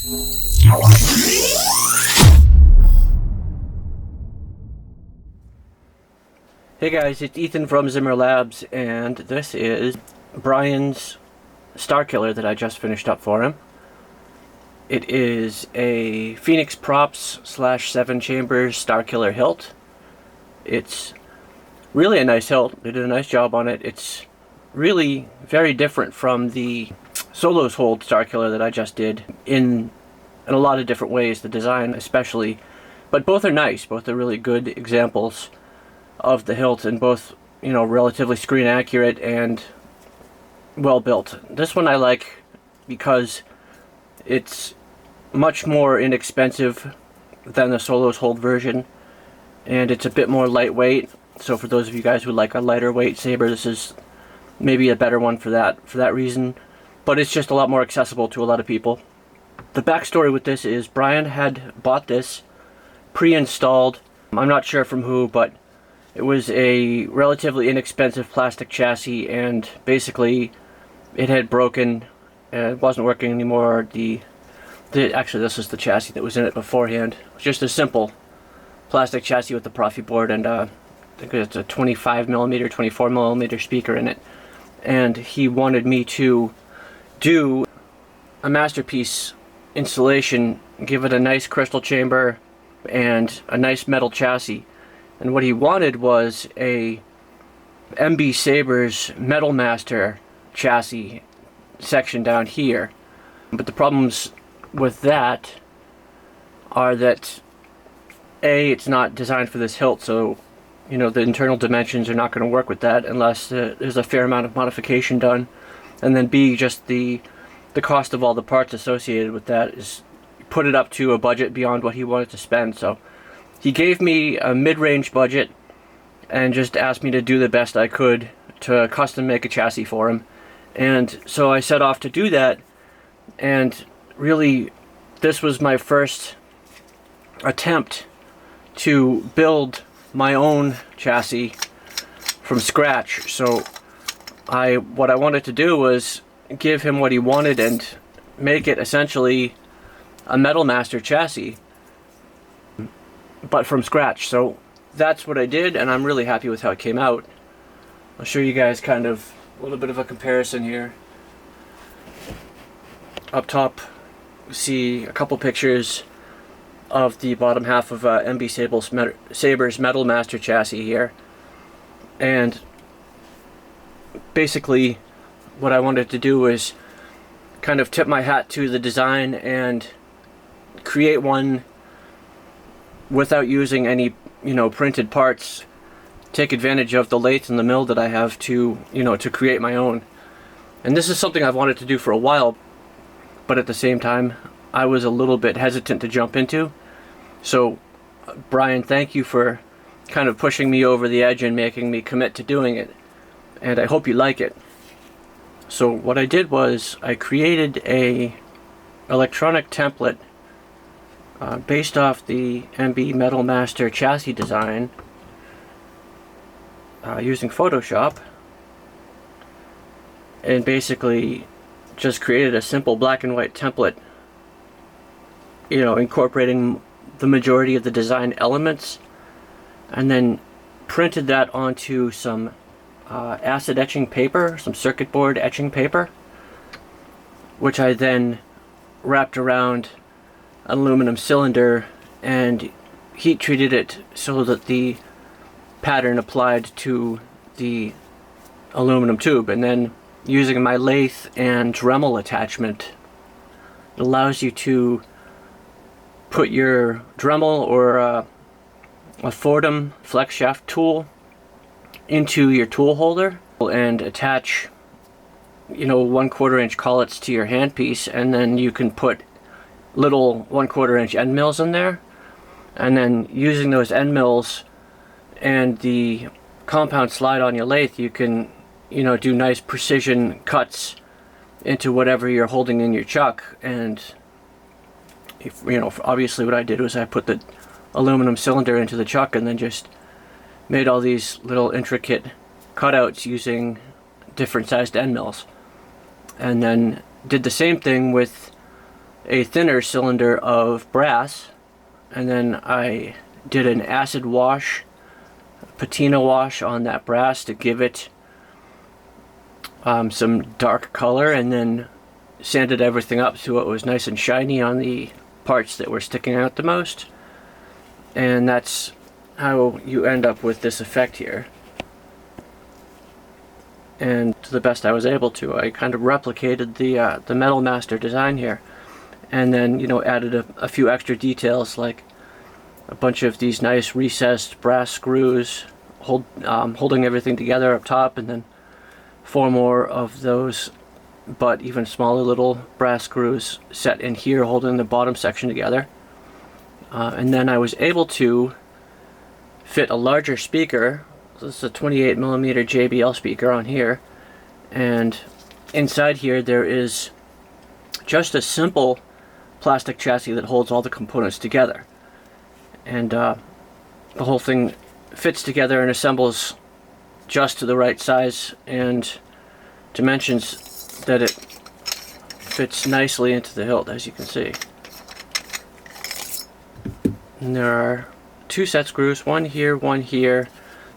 Hey guys, it's Ethan from Zimmer Labs, and this is Brian's Starkiller that I just finished up for him. It is a Phoenix Props / 7 chambers Starkiller hilt. It's really a nice hilt. They did a nice job on it. It's really very different from the Solos Hold Starkiller that I just did in a lot of different ways, the design especially. But both are nice. Both are really good examples of the hilt, and both, you know, relatively screen accurate and well built. This one I like because it's much more inexpensive than the Solos Hold version, and it's a bit more lightweight. So for those of you guys who like a lighter weight saber, this is maybe a better one for that reason. But it's just a lot more accessible to a lot of people. The backstory with this is Brian had bought this pre-installed. I'm not sure from who, but it was a relatively inexpensive plastic chassis, and basically it had broken and it wasn't working anymore. Actually, this is the chassis that was in it beforehand. It was just a simple plastic chassis with the Profi board, and I think it's a 25mm, 24mm speaker in it. And he wanted me to do a masterpiece installation, give it a nice crystal chamber and a nice metal chassis. And what he wanted was a MB Sabers Metal Master chassis section down here. But the problems with that are that A, it's not designed for this hilt, so you know the internal dimensions are not going to work with that unless there's a fair amount of modification done. And then B, just the cost of all the parts associated with that is put it up to a budget beyond what he wanted to spend. So he gave me a mid-range budget and just asked me to do the best I could to custom make a chassis for him. And so I set off to do that, and really this was my first attempt to build my own chassis from scratch. So what I wanted to do was give him what he wanted and make it essentially a Metal Master chassis, but from scratch. So that's what I did, and I'm really happy with how it came out. I'll show you guys kind of a little bit of a comparison here. Up top, you see a couple pictures of the bottom half of MB Sabers Metal Master chassis here. And basically what I wanted to do was kind of tip my hat to the design and create one without using any, you know, printed parts. Take advantage of the lathe and the mill that I have to, you know, to create my own. And this is something I've wanted to do for a while, but at the same time I was a little bit hesitant to jump into. So Brian, thank you for kind of pushing me over the edge and making me commit to doing it, and I hope you like it. So what I did was I created a electronic template based off the MB Metal Master chassis design using Photoshop, and basically just created a simple black and white template, you know, incorporating the majority of the design elements, and then printed that onto some acid etching paper, some circuit board etching paper, which I then wrapped around an aluminum cylinder and heat treated it so that the pattern applied to the aluminum tube. And then using my lathe and Dremel attachment, it allows you to put your Dremel or a Fordham flex shaft tool into your tool holder and attach, you know, 1/4 inch collets to your handpiece, and then you can put little 1/4 inch end mills in there, and then using those end mills and the compound slide on your lathe, you can, you know, do nice precision cuts into whatever you're holding in your chuck. And if, you know, obviously what I did was I put the aluminum cylinder into the chuck and then just made all these little intricate cutouts using different sized end mills, and then did the same thing with a thinner cylinder of brass, and then I did an acid wash, patina wash on that brass to give it some dark color, and then sanded everything up so it was nice and shiny on the parts that were sticking out the most. And that's how you end up with this effect here. And to the best I was able to, I kind of replicated the Metal Master design here, and then, you know, added a few extra details, like a bunch of these nice recessed brass screws holding everything together up top, and then 4 more of those but even smaller little brass screws set in here holding the bottom section together. And then I was able to fit a larger speaker. This is a 28mm JBL speaker on here, and inside here there is just a simple plastic chassis that holds all the components together, and the whole thing fits together and assembles just to the right size and dimensions that it fits nicely into the hilt, as you can see. And there are 2 set screws, one here,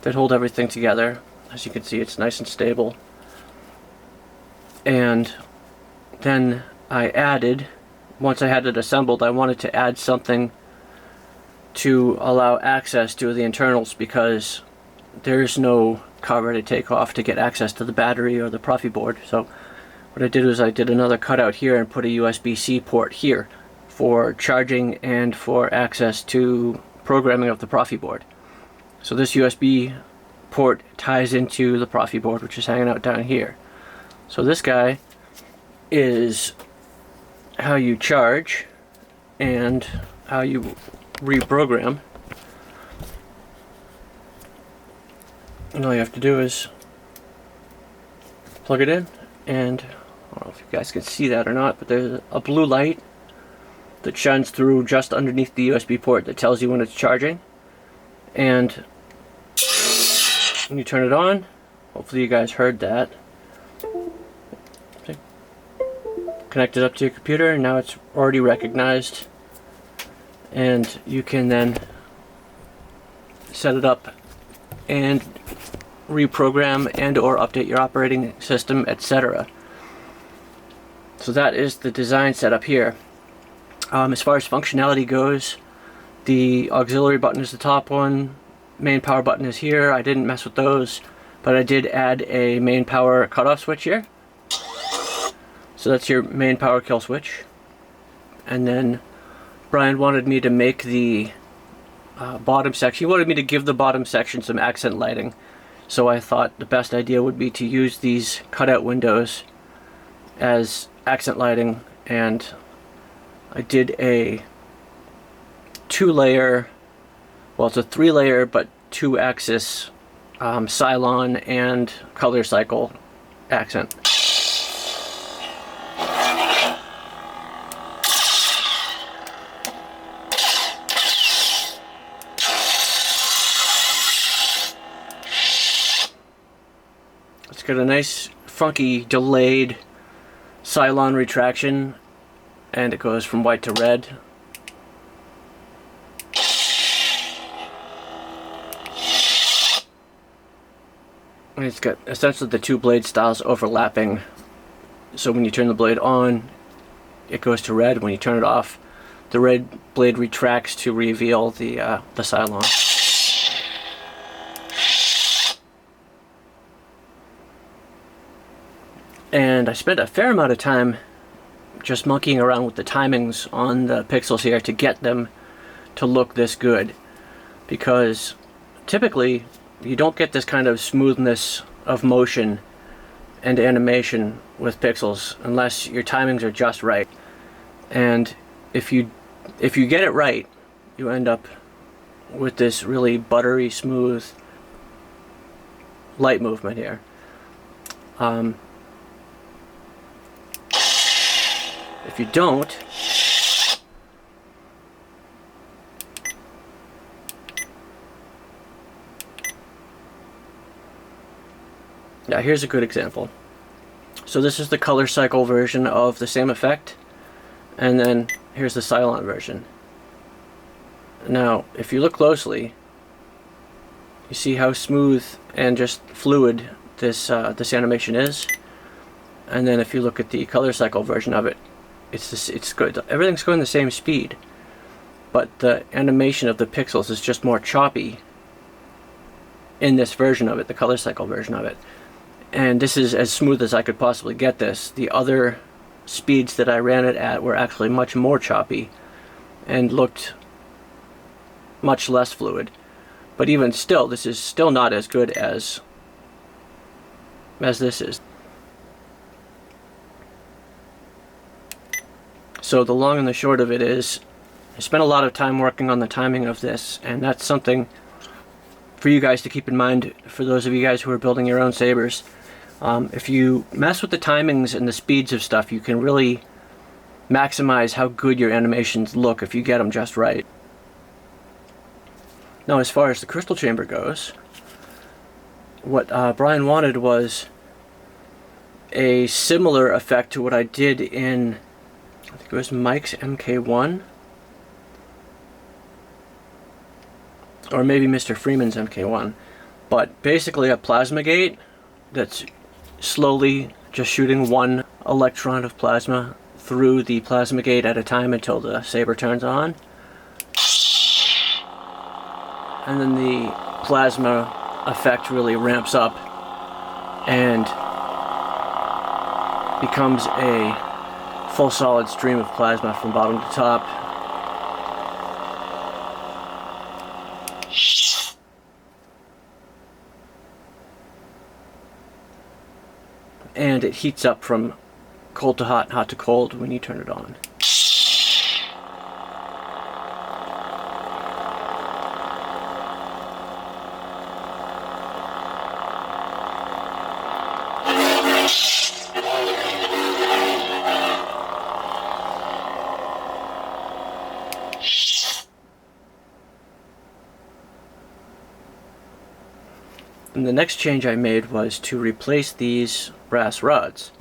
that hold everything together. As you can see, it's nice and stable. And then I added, once I had it assembled, I wanted to add something to allow access to the internals, because there's no cover to take off to get access to the battery or the Profi board. So what I did was I did another cutout here and put a USB-C port here for charging and for access to programming of the Profi board. So this USB port ties into the Profi board, which is hanging out down here. So this guy is how you charge and how you reprogram. And all you have to do is plug it in, and I don't know if you guys can see that or not, but there's a blue light that shines through just underneath the USB port that tells you when it's charging. And when you turn it on, hopefully you guys heard that. See? Connect it up to your computer, and now it's already recognized, and you can then set it up and reprogram and or update your operating system, etc. So that is the design setup here. As far as functionality goes, the auxiliary button is the top one, main power button is here. I didn't mess with those, but I did add a main power cutoff switch here. So that's your main power kill switch. And then Brian wanted me to make the bottom section. He wanted me to give the bottom section some accent lighting. So I thought the best idea would be to use these cutout windows as accent lighting, and I did a 2-layer, well, it's a 3-layer but 2-axis Cylon and color cycle accent. It's got a nice funky delayed Cylon retraction, and it goes from white to red. And it's got essentially the 2 blade styles overlapping, so when you turn the blade on it goes to red. When you turn it off, the red blade retracts to reveal the Cylon. And I spent a fair amount of time just monkeying around with the timings on the pixels here to get them to look this good, because typically you don't get this kind of smoothness of motion and animation with pixels unless your timings are just right. And if you get it right, you end up with this really buttery smooth light movement here. If you don't, now here's a good example. So this is the color cycle version of the same effect, and then here's the Cylon version. Now, if you look closely, you see how smooth and just fluid this animation is. And then if you look at the color cycle version of it, it's good. Everything's going the same speed, but the animation of the pixels is just more choppy in this version of it, the color cycle version of it. And this is as smooth as I could possibly get this. The other speeds that I ran it at were actually much more choppy and looked much less fluid. But even still, this is still not as good as this is. So the long and the short of it is, I spent a lot of time working on the timing of this, and that's something for you guys to keep in mind, for those of you guys who are building your own sabers. If you mess with the timings and the speeds of stuff, you can really maximize how good your animations look if you get them just right. Now, as far as the crystal chamber goes, what Brian wanted was a similar effect to what I did in, I think it was Mike's MK1, or maybe Mr. Freeman's MK1, but basically a plasma gate that's slowly just shooting one electron of plasma through the plasma gate at a time until the saber turns on. And then the plasma effect really ramps up and becomes a full solid stream of plasma from bottom to top. And it heats up from cold to hot and hot to cold when you turn it on. And the next change I made was to replace these brass rods.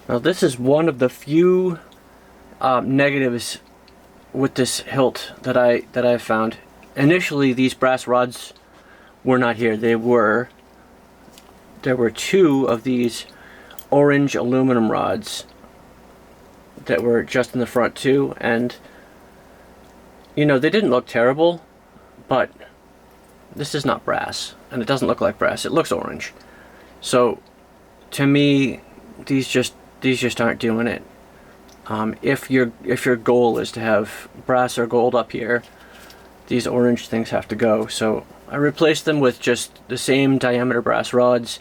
Now this is one of the few negatives with this hilt that I found. Initially, these brass rods were not here. There were two of these orange aluminum rods that were just in the front too, and you know, they didn't look terrible, but this is not brass, and it doesn't look like brass. It looks orange. So to me, these just aren't doing it. If your goal is to have brass or gold up here, these orange things have to go. So I replaced them with just the same diameter brass rods,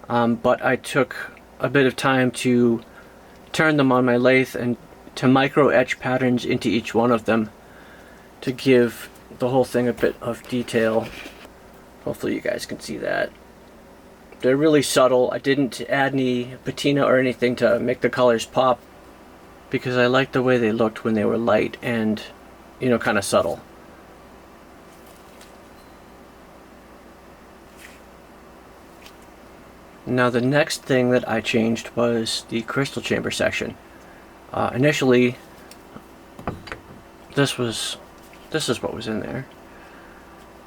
but I took a bit of time to turn them on my lathe and to micro etch patterns into each one of them to give the whole thing a bit of detail. Hopefully you guys can see that. They're really subtle. I didn't add any patina or anything to make the colors pop, because I liked the way they looked when they were light and, you know, kind of subtle. Now the next thing that I changed was the crystal chamber section. Initially, this is what was in there.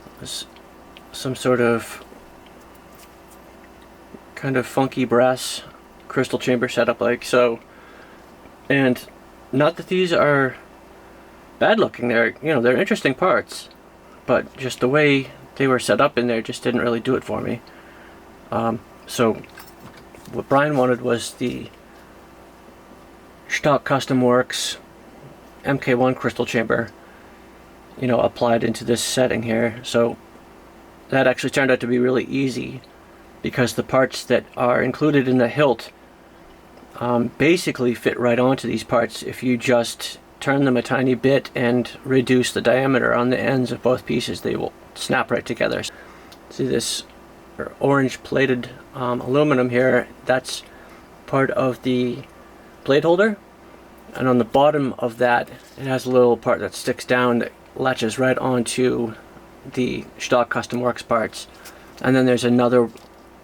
It was some sort of kind of funky brass crystal chamber setup like so. And not that these are bad looking, they're interesting parts, but just the way they were set up in there just didn't really do it for me. So what Brian wanted was the stock Custom Works MK1 crystal chamber, you know, applied into this setting here. So that actually turned out to be really easy, because the parts that are included in the hilt basically fit right onto these parts if you just turn them a tiny bit and reduce the diameter on the ends of both pieces. They will snap right together. See this orange plated aluminum here? That's part of the blade holder, and on the bottom of that it has a little part that sticks down that latches right onto the stock Custom Works parts, and then there's another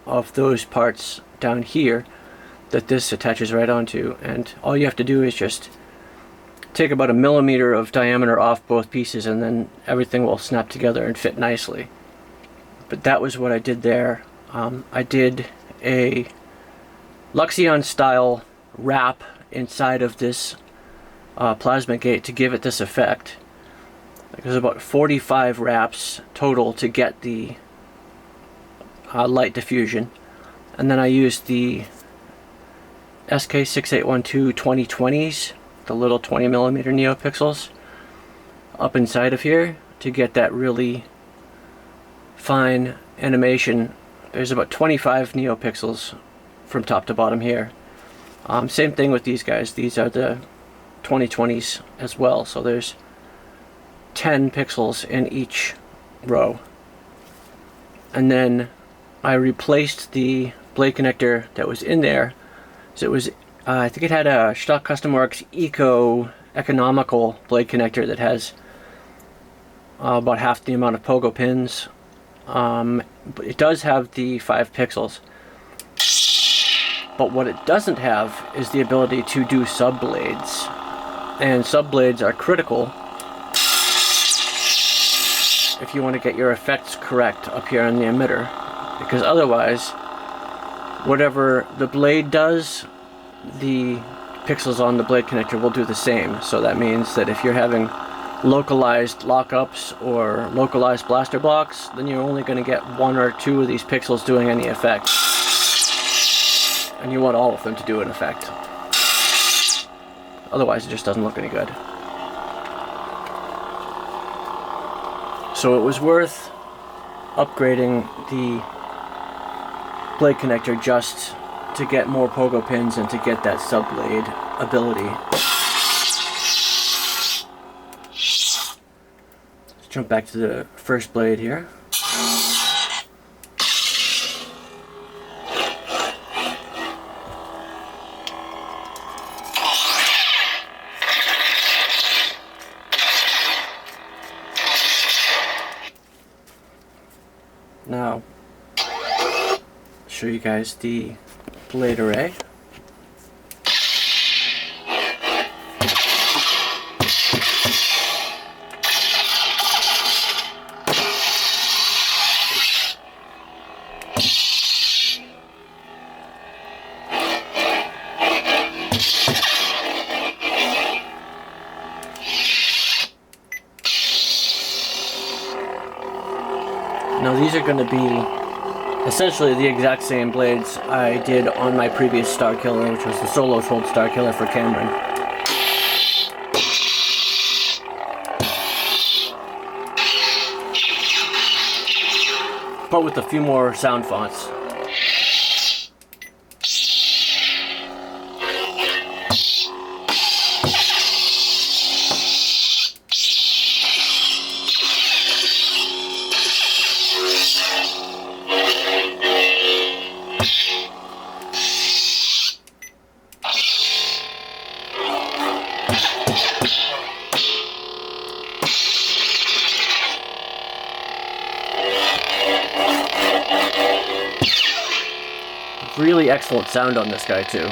of those parts down here that this attaches right onto, and all you have to do is just take about 1 millimeter of diameter off both pieces, and then everything will snap together and fit nicely. But that was what I did there. I did a Luxion style wrap inside of this plasma gate to give it this effect. There's about 45 wraps total to get the light diffusion, and then I used the SK6812 2020s, the little 20mm neopixels, up inside of here to get that really fine animation. There's about 25 neopixels from top to bottom here. Same thing with these guys. These are the 2020s as well, so there's 10 pixels in each row. And then I replaced the blade connector that was in there. So it was, I think it had a stock Custom Works Eco economical blade connector that has about half the amount of pogo pins. But it does have the 5 pixels. But what it doesn't have is the ability to do sub blades. And sub blades are critical if you want to get your effects correct up here on the emitter, because otherwise whatever the blade does, the pixels on the blade connector will do the same. So that means that if you're having localized lockups or localized blaster blocks, then you're only going to get 1 or 2 of these pixels doing any effect, and you want all of them to do an effect. Otherwise it just doesn't look any good. So it was worth upgrading the blade connector just to get more pogo pins and to get that sub blade ability. Let's jump back to the first blade here. Now, show you guys the blade array. Now these are going to be essentially the exact same blades I did on my previous Starkiller, which was the solo fold Starkiller for Cameron. But with a few more sound fonts. Really excellent sound on this guy too.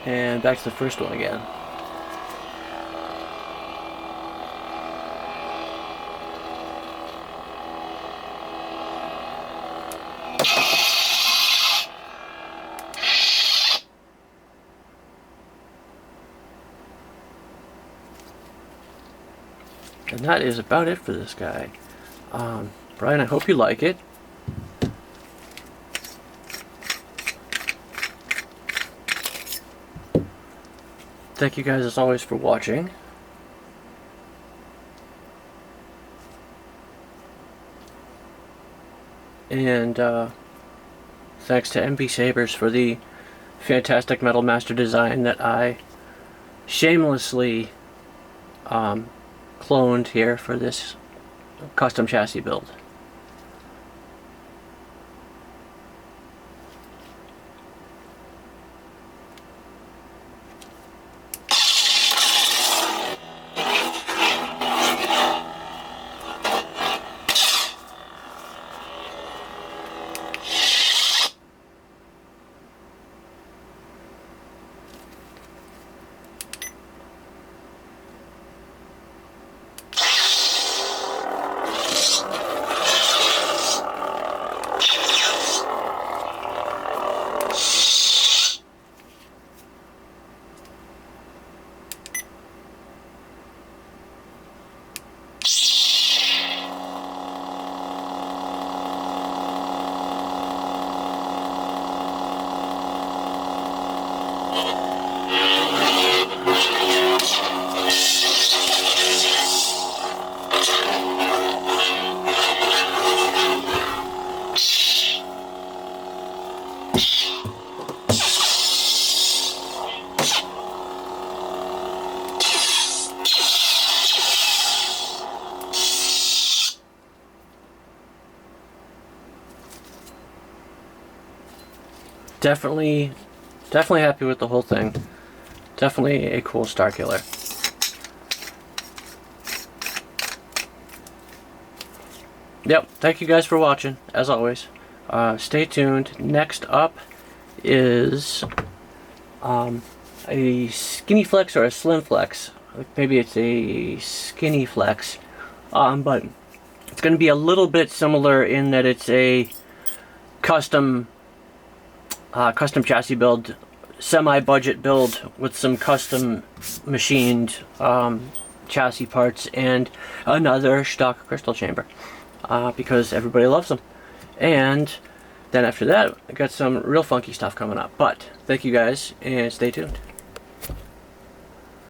And back to the first one again. And that is about it for this guy. Brian, I hope you like it. Thank you guys as always for watching. And thanks to MB Sabers for the fantastic Metal Master design that I shamelessly cloned here for this custom chassis build. Definitely happy with the whole thing. Definitely a cool Starkiller. Yep, thank you guys for watching, as always. Stay tuned. Next up is a skinny flex or a slim flex. Maybe it's a skinny flex. But it's going to be a little bit similar in that it's a custom chassis build, semi-budget build with some custom machined chassis parts and another stock crystal chamber, because everybody loves them. And then after that, I got some real funky stuff coming up. But thank you guys, and stay tuned.